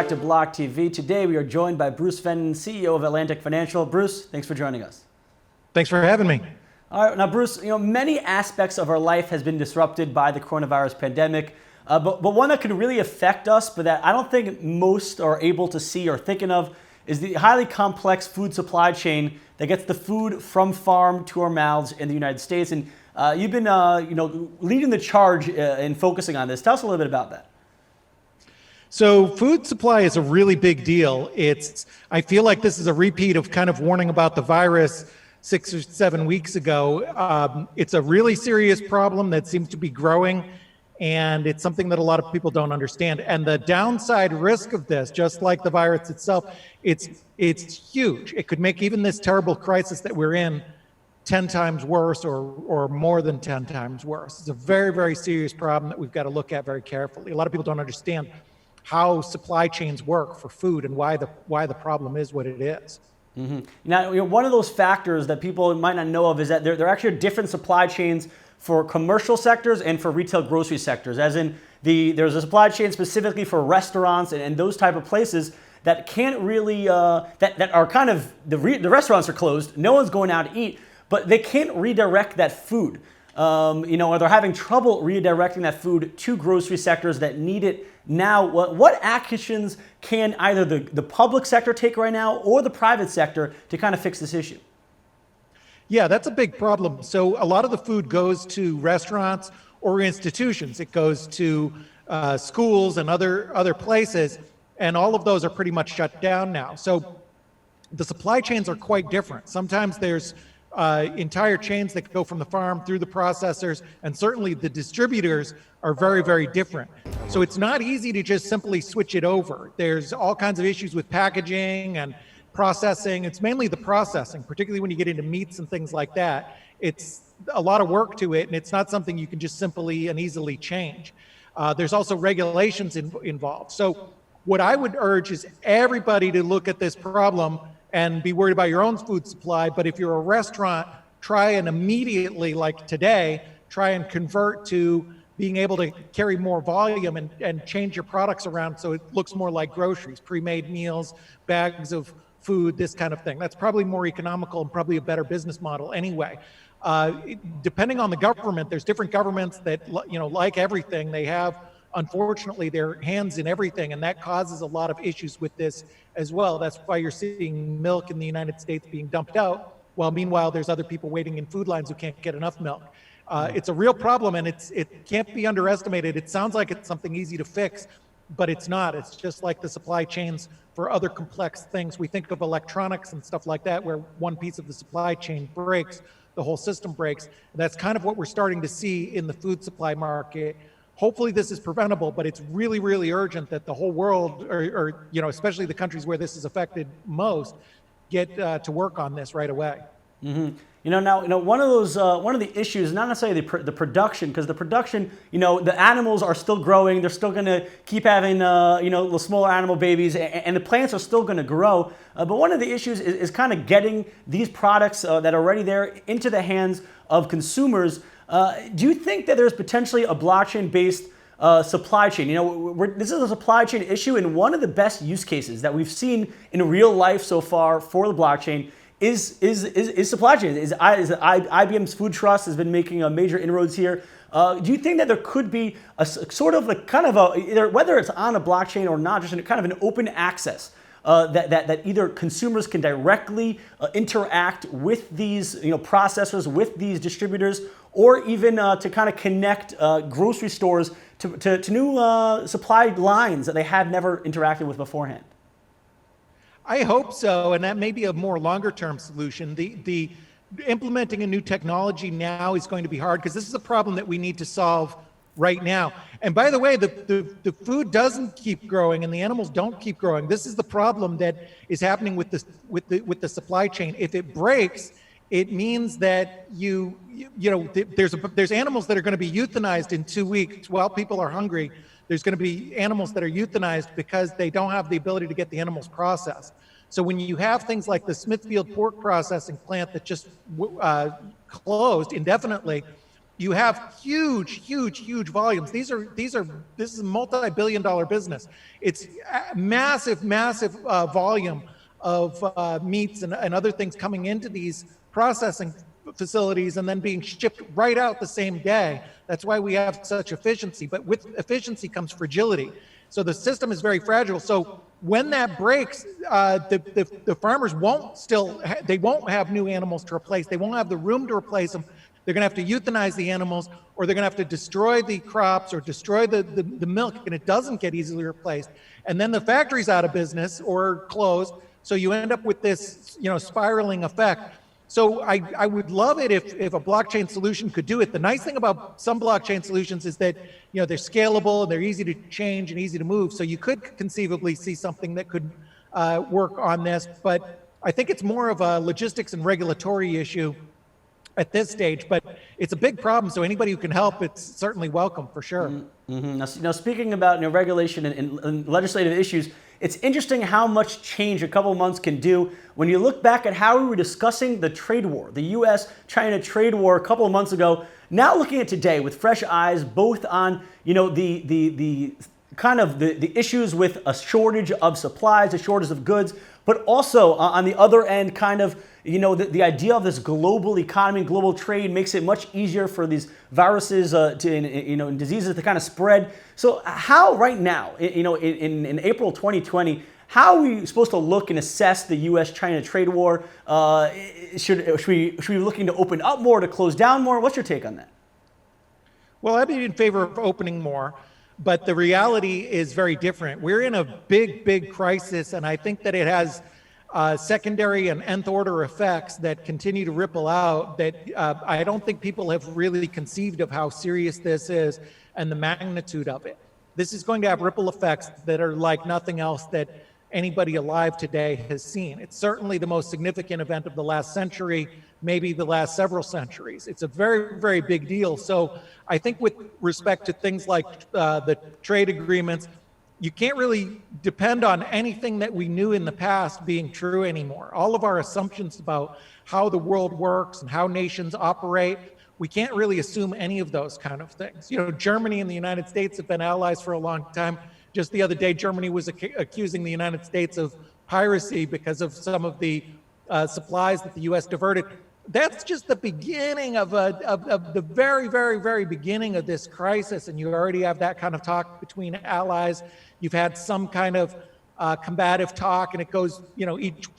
back to Block TV. Today we are joined by Bruce Fenton, CEO of Atlantic Financial. Bruce, thanks for joining us. Thanks for having me. All right, now Bruce, many aspects of our life has been disrupted by the coronavirus pandemic, but one that could really affect us, but that I don't think most are able to see or thinking of, is the highly complex food supply chain that gets the food from farm to our mouths in the United States. And you've been, leading the charge in focusing on this. Tell us a little bit about that. So food supply is a really big deal. I feel like this is a repeat of kind of warning about the virus 6 or 7 weeks ago. It's a really serious problem that seems to be growing, and it's something that a lot of people don't understand. And the downside risk of this, just like the virus itself, it's huge. It could make even this terrible crisis that we're in 10 times worse or more than 10 times worse. It's a very, very serious problem that we've got to look at very carefully. A lot of people don't understand how supply chains work for food and why the problem is what it is. Mm-hmm. Now, one of those factors that people might not know of is that there actually are different supply chains for commercial sectors and for retail grocery sectors. As in, there's a supply chain specifically for restaurants and those type of places that can't really that are kind of the restaurants are closed. No one's going out to eat, but they can't redirect that food. Or they're having trouble redirecting that food to grocery sectors that need it now. What actions can either the public sector take right now or the private sector to kind of fix this issue? Yeah, that's a big problem. So a lot of the food goes to restaurants or institutions. It goes to schools and other places, and all of those are pretty much shut down now. So the supply chains are quite different. Sometimes there's entire chains that go from the farm through the processors, and certainly the distributors are very, very different. So it's not easy to just simply switch it over. There's all kinds of issues with packaging and processing. It's mainly the processing, particularly when you get into meats and things like that. It's a lot of work to it, and it's not something you can just simply and easily change. There's also regulations involved. So what I would urge is everybody to look at this problem and be worried about your own food supply. But if you're a restaurant, try and immediately, like today, try and convert to being able to carry more volume and change your products around so it looks more like groceries, pre-made meals, bags of food, this kind of thing. That's probably more economical and probably a better business model anyway. Depending on the government, there's different governments that, like everything, they have, unfortunately, their hands in everything, and that causes a lot of issues with this as well. That's why you're seeing milk in the United States being dumped out, while meanwhile there's other people waiting in food lines who can't get enough milk. It's a real problem, and it can't be underestimated. It sounds like it's something easy to fix, but it's not. It's just like the supply chains for other complex things. We think of electronics and stuff like that, where one piece of the supply chain breaks, the whole system breaks. That's kind of what we're starting to see in the food supply market. Hopefully this is preventable, but it's really, really urgent that the whole world, or especially the countries where this is affected most, get to work on this right away. Mm-hmm. One of the issues, not necessarily the production, because the production, the animals are still growing. They're still going to keep having, the smaller animal babies, and the plants are still going to grow. But one of the issues is kind of getting these products that are already there into the hands of consumers. Do you think that there's potentially a blockchain-based supply chain? This is a supply chain issue, and one of the best use cases that we've seen in real life so far for the blockchain is supply chain. IBM's Food Trust has been making major inroads here. Do you think that there could be a sort of either whether it's on a blockchain or not, just kind of an open access that either consumers can directly interact with these processors, with these distributors, or even to kind of connect grocery stores to new supply lines that they had never interacted with beforehand? I hope so, and that may be a more longer-term solution. The implementing a new technology now is going to be hard because this is a problem that we need to solve right now. And by the way, the food doesn't keep growing and the animals don't keep growing. This is the problem that is happening with the supply chain. If it breaks, it means that there's animals that are going to be euthanized in 2 weeks while people are hungry. There's going to be animals that are euthanized because they don't have the ability to get the animals processed. So when you have things like the Smithfield pork processing plant that just closed indefinitely, you have huge volumes. This is a multi-billion-dollar business. It's a massive volume of meats and other things coming into these processing facilities and then being shipped right out the same day. That's why we have such efficiency. But with efficiency comes fragility. So the system is very fragile. So when that breaks, the farmers they won't have new animals to replace. They won't have the room to replace them. They're going to have to euthanize the animals, or they're going to have to destroy the crops or destroy the milk, and it doesn't get easily replaced. And then the factory's out of business or closed. So you end up with this, spiraling effect. So I would love it if a blockchain solution could do it. The nice thing about some blockchain solutions is that, they're scalable and they're easy to change and easy to move. So you could conceivably see something that could work on this. But I think it's more of a logistics and regulatory issue at this stage, but it's a big problem. So anybody who can help, it's certainly welcome for sure. Mm-hmm. Now, speaking about regulation and legislative issues, it's interesting how much change a couple of months can do. When you look back at how we were discussing the trade war, the U.S.-China trade war a couple of months ago, now looking at today with fresh eyes, both on the kind of the issues with a shortage of supplies, a shortage of goods, but also on the other end, kind of the idea of this global economy, global trade makes it much easier for these viruses and diseases to kind of spread. So how right now, in April 2020, how are we supposed to look and assess the U.S.-China trade war? Should we be looking to open up more, to close down more? What's your take on that? Well, I'd be in favor of opening more, but the reality is very different. We're in a big crisis, and I think that it has secondary and nth order effects that continue to ripple out that I don't think people have really conceived of how serious this is and the magnitude of it. This is going to have ripple effects that are like nothing else that anybody alive today has seen. It's certainly the most significant event of the last century, maybe the last several centuries. It's a very big deal. So I think with respect to things like the trade agreements, you can't really depend on anything that we knew in the past being true anymore. All of our assumptions about how the world works and how nations operate, we can't really assume any of those kind of things. Germany and the United States have been allies for a long time. Just the other day, Germany was accusing the United States of piracy because of some of the supplies that the U.S. diverted. That's just the beginning of the very beginning of this crisis, and you already have that kind of talk between allies. You've had some kind of combative talk, and it goes,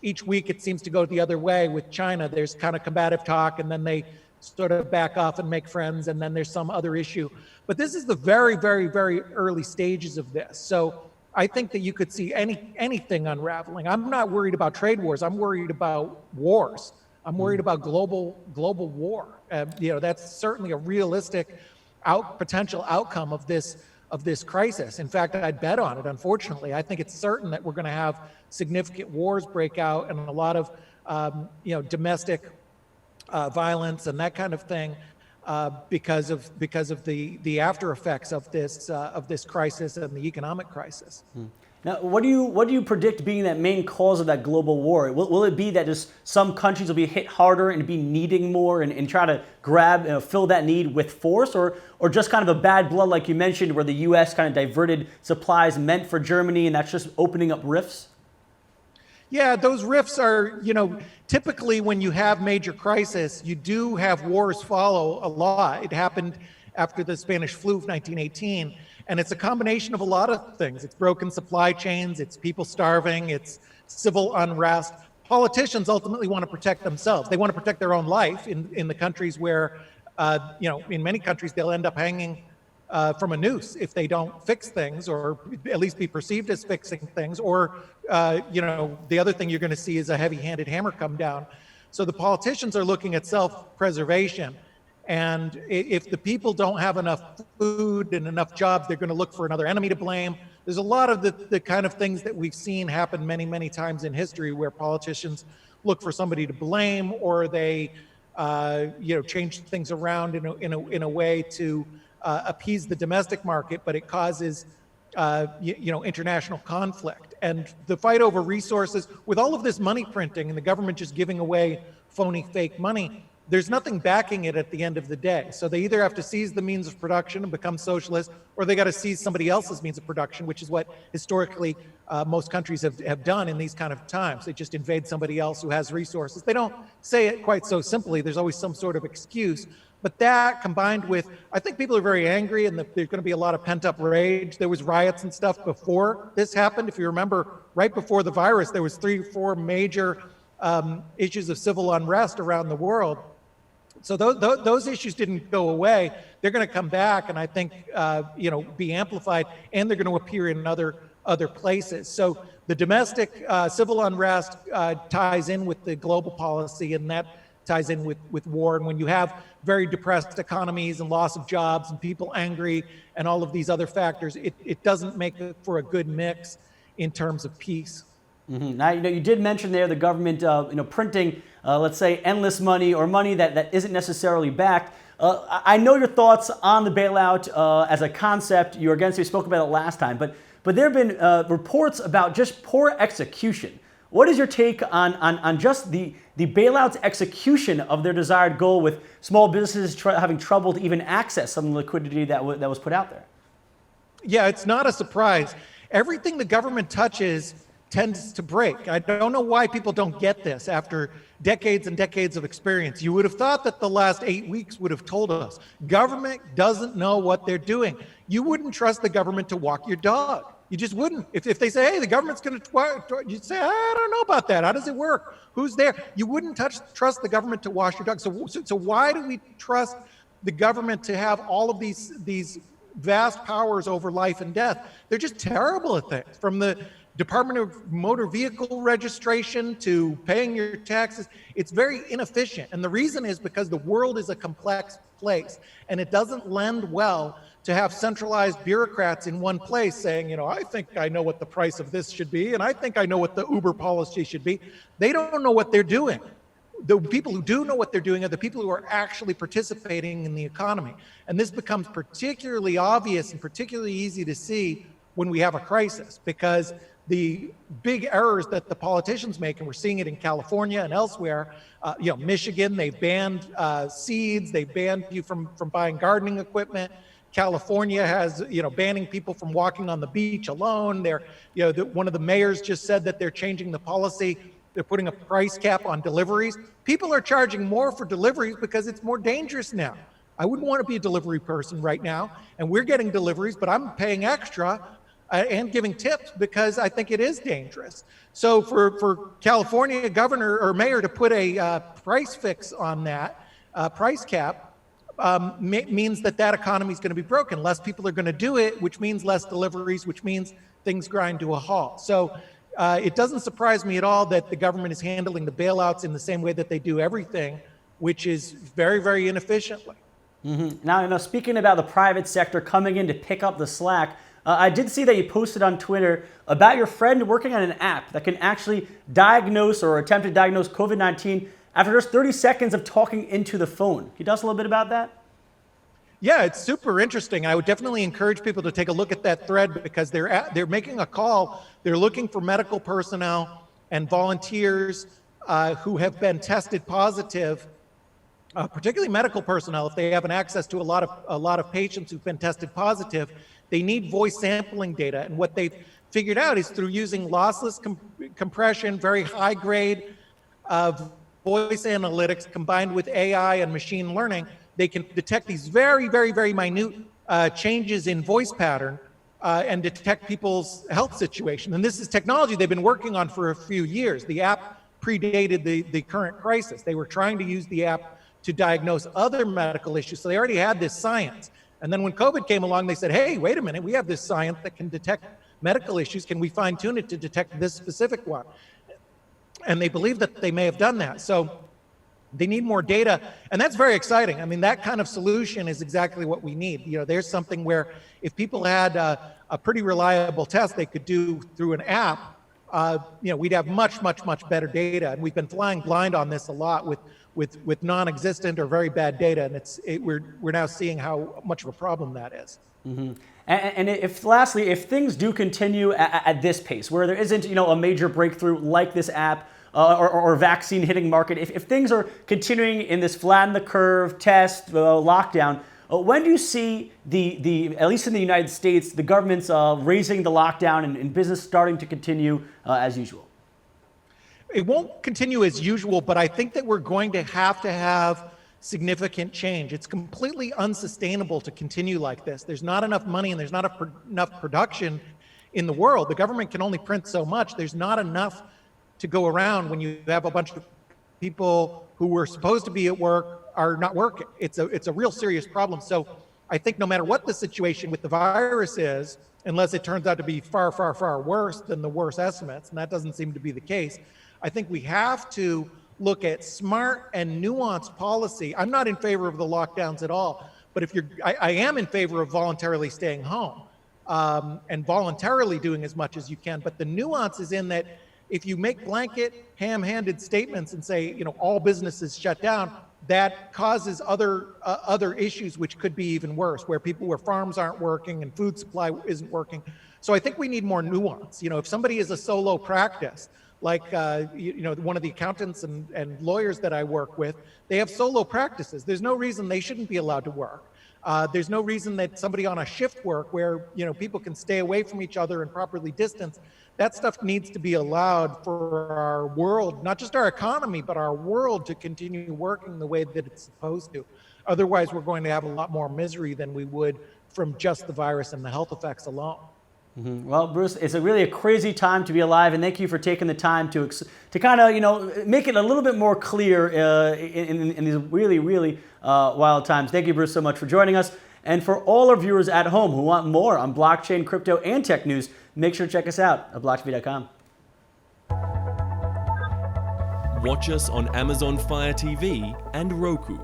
each week it seems to go the other way with China. There's kind of combative talk, and then they sort of back off and make friends, and then there's some other issue. But this is the very early stages of this. So I think that you could see anything unraveling. I'm not worried about trade wars. I'm worried about wars. I'm worried about global war. That's certainly a realistic potential outcome of this crisis. In fact, I'd bet on it. Unfortunately, I think it's certain that we're going to have significant wars break out and a lot of domestic violence and that kind of thing because of the after effects of this crisis and the economic crisis. Now, what do you predict being that main cause of that global war? Will it be that just some countries will be hit harder and be needing more and try to grab, fill that need with force, or just kind of a bad blood like you mentioned, where the U.S. kind of diverted supplies meant for Germany, and that's just opening up rifts? Yeah, those rifts are, typically when you have major crisis, you do have wars follow a lot. It happened after the Spanish flu of 1918. And it's a combination of a lot of things. It's broken supply chains, it's people starving, it's civil unrest. Politicians ultimately want to protect themselves. They want to protect their own life in the countries where, in many countries, they'll end up hanging from a noose if they don't fix things, or at least be perceived as fixing things. Or, the other thing you're going to see is a heavy-handed hammer come down. So the politicians are looking at self-preservation. And if the people don't have enough food and enough jobs, they're going to look for another enemy to blame. There's a lot of the kind of things that we've seen happen many times in history where politicians look for somebody to blame, or they change things around in a way to appease the domestic market, but it causes international conflict. And the fight over resources, with all of this money printing and the government just giving away phony fake money, there's nothing backing it at the end of the day. So they either have to seize the means of production and become socialist, or they got to seize somebody else's means of production, which is what historically most countries have done in these kind of times. They just invade somebody else who has resources. They don't say it quite so simply. There's always some sort of excuse. But that combined with, I think people are very angry and there's going to be a lot of pent up rage. There was riots and stuff before this happened. If you remember, right before the virus, there was 3 or 4 major issues of civil unrest around the world. So those issues didn't go away. They're going to come back, and I think be amplified, and they're going to appear in other places. So the domestic civil unrest ties in with the global policy, and that ties in with war. And when you have very depressed economies and loss of jobs and people angry and all of these other factors, it doesn't make for a good mix in terms of peace. Mm-hmm. Now, you did mention there the government, printing, let's say, endless money or money that isn't necessarily backed. I know your thoughts on the bailout as a concept. You're against it. You spoke about it last time, but there have been reports about just poor execution. What is your take on just the bailout's execution of their desired goal, with small businesses having trouble to even access some of the liquidity that was put out there? Yeah, it's not a surprise. Everything the government touches tends to break. I don't know why people don't get this after decades and decades of experience. You would have thought that the last 8 weeks would have told us government doesn't know what they're doing. You wouldn't trust the government to walk your dog. You just wouldn't. If they say, hey, the government's going to, you'd say, I don't know about that. How does it work? Who's there? You wouldn't trust the government to wash your dog. So why do we trust the government to have all of these vast powers over life and death? They're just terrible at things. From the Department of Motor Vehicle Registration to paying your taxes, it's very inefficient. And the reason is because the world is a complex place, and it doesn't lend well to have centralized bureaucrats in one place saying, I think I know what the price of this should be, and I think I know what the Uber policy should be. They don't know what they're doing. The people who do know what they're doing are the people who are actually participating in the economy. And this becomes particularly obvious and particularly easy to see when we have a crisis, because the big errors that the politicians make, and we're seeing it in California and elsewhere, Michigan, they've banned seeds, they've banned you from buying gardening equipment. California has, banning people from walking on the beach alone. One of the mayors just said that they're changing the policy. They're putting a price cap on deliveries. People are charging more for deliveries because it's more dangerous now. I wouldn't want to be a delivery person right now, and we're getting deliveries, but I'm paying extra and giving tips because I think it is dangerous. So for California governor or mayor to put a price fix on that, price cap, means that economy is going to be broken. Less people are going to do it, which means less deliveries, which means things grind to a halt. So it doesn't surprise me at all that the government is handling the bailouts in the same way that they do everything, which is very, very inefficiently. Mm-hmm. Now, speaking about the private sector coming in to pick up the slack, I did see that you posted on Twitter about your friend working on an app that can actually diagnose or attempt to diagnose COVID-19 after just 30 seconds of talking into the phone. Can you tell us a little bit about that? Yeah, it's super interesting. I would definitely encourage people to take a look at that thread because they're making a call. They're looking for medical personnel and volunteers who have been tested positive, particularly medical personnel. If they have an access to a lot of patients who've been tested positive, they need voice sampling data. And what they've figured out is through using lossless compression, very high grade voice analytics combined with AI and machine learning, they can detect these very, very, very minute changes in voice pattern and detect people's health situation. And this is technology they've been working on for a few years. The app predated the current crisis. They were trying to use the app to diagnose other medical issues. So they already had this science. And then when COVID came along, they said, hey, wait a minute, we have this science that can detect medical issues. Can we fine tune it to detect this specific one? And they believe that they may have done that. So they need more data. And that's very exciting. I mean, that kind of solution is exactly what we need. There's something where if people had a pretty reliable test they could do through an app, we'd have much, much, much better data. And we've been flying blind on this a lot with non-existent or very bad data, and we're now seeing how much of a problem that is. Mm-hmm. And if things do continue at this pace, where there isn't a major breakthrough like this app, or vaccine hitting market, if things are continuing in this flatten the curve, test, lockdown, when do you see at least in the United States, the government's raising the lockdown and business starting to continue as usual? It won't continue as usual, but I think that we're going to have significant change. It's completely unsustainable to continue like this. There's not enough money and there's not enough production in the world. The government can only print so much. There's not enough to go around when you have a bunch of people who were supposed to be at work are not working. It's a real serious problem. So I think no matter what the situation with the virus is, unless it turns out to be far, far, far worse than the worst estimates, and that doesn't seem to be the case, I think we have to look at smart and nuanced policy. I'm not in favor of the lockdowns at all, but I am in favor of voluntarily staying home and voluntarily doing as much as you can. But the nuance is in that if you make blanket, ham-handed statements and say, all businesses shut down, that causes other issues which could be even worse, where farms aren't working and food supply isn't working. So I think we need more nuance. If somebody is a solo practice, like one of the accountants and lawyers that I work with, they have solo practices. There's no reason they shouldn't be allowed to work. There's no reason that somebody on a shift work where people can stay away from each other and properly distance, that stuff needs to be allowed for our world, not just our economy, but our world to continue working the way that it's supposed to. Otherwise, we're going to have a lot more misery than we would from just the virus and the health effects alone. Mm-hmm. Well, Bruce, it's really a crazy time to be alive, and thank you for taking the time to kind of make it a little bit more clear in these really, really wild times. Thank you, Bruce, so much for joining us. And for all our viewers at home who want more on blockchain, crypto, and tech news, make sure to check us out at BLOCKTV.com. Watch us on Amazon Fire TV and Roku.